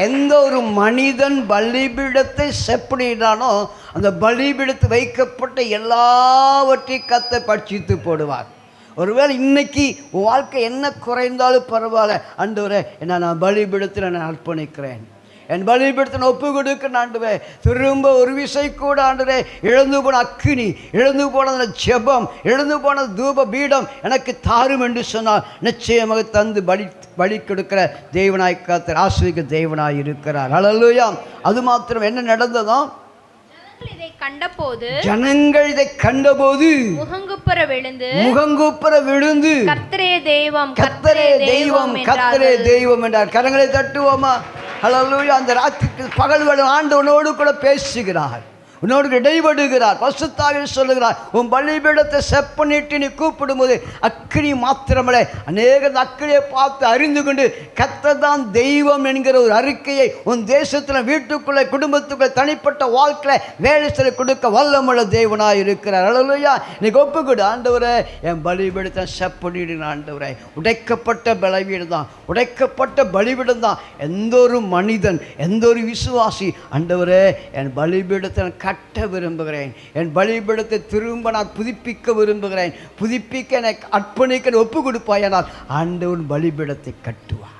எந்த ஒரு மனிதன் பலிபீடத்தை செப்பனிடானோ அந்த பலிபீடத்து வைக்கப்பட்ட எல்லாவற்றையும் கர்த்தர் பட்சித்து போடுவார். ஒருவேளை இன்னைக்கு வாழ்க்கை என்ன குறைந்தாலும் பரவாயில்ல, ஆண்டவரே என்ன நான் பலிபீடத்தில் நான் அர்ப்பணிக்கிறேன், என் பலிபீடத்தை ஒப்பு கொடுக்க ஆண்டவரே, திரும்ப ஒரு விசை கூட ஆண்டவரே இழந்து போன அக்கினி, இழந்து போன அந்த ஜெபம், இழந்து போன தூப பீடம் எனக்கு தாரும் என்று சொன்னால் நிச்சயமாக தந்து பலி கொடுக்கிற தேவனாய் கர்த்தர் ஆசீர்வதிக்க தேவனாய் இருக்கிறார். ஹல்லேலூயா. அது மாத்திரம் என்ன நடந்ததோ, ஜனங்கள் இதை கண்டபோது முகங்குப்புற விழுந்து கர்த்தரே தெய்வம், கர்த்தரே தெய்வம், கர்த்தரே தெய்வம் என்றார். கரங்களை தட்டுவோமா? ஹல்லேலூயா. அந்த ராத்திரி பகல் வேளையில் ஆண்டவனோடு கூட பேசுகிறார், உன்னோடு இடைபடுகிறார். பரிசுத்த சொல்லுகிறார், உன் பலிபீடத்தை செப்பனிட்டு நீ கூப்பிடும்போது அக்கினி மாத்திரமல்ல, அநேக அக்கினியை பார்த்து அறிந்து கொண்டு கர்த்தர் தான் தெய்வம் என்கிற ஒரு அறிக்கையை உன் தேசத்தில், வீட்டுக்குள்ளே, குடும்பத்துக்குள்ளே, தனிப்பட்ட வாழ்க்கையில், வேலை செய்ய கொடுக்க வல்லமுள்ள தேவனாய் இருக்கிறார். ஹல்லேலூயா. இன்னைக்கு ஒப்புக்கொடு, ஆண்டவரே என் பலிபீடத்தை செப்பனிடுங்க ஆண்டவரே. உடைக்கப்பட்ட பலிபீடம் தான், உடைக்கப்பட்ட பலிபீடம் தான். எந்த ஒரு மனிதன், எந்த ஒரு விசுவாசி ஆண்டவரே என் பலிபீடத்தை கட்ட விரும்புகிறேன், என் பலிபீடத்தை திரும்ப நான் புதுப்பிக்க விரும்புகிறேன், புதுப்பிக்க எனக்கு அர்ப்பணிக்க ஒப்பு கொடுப்பாயானால் ஆண்டவன் பலிபீடத்தை கட்டுவார்.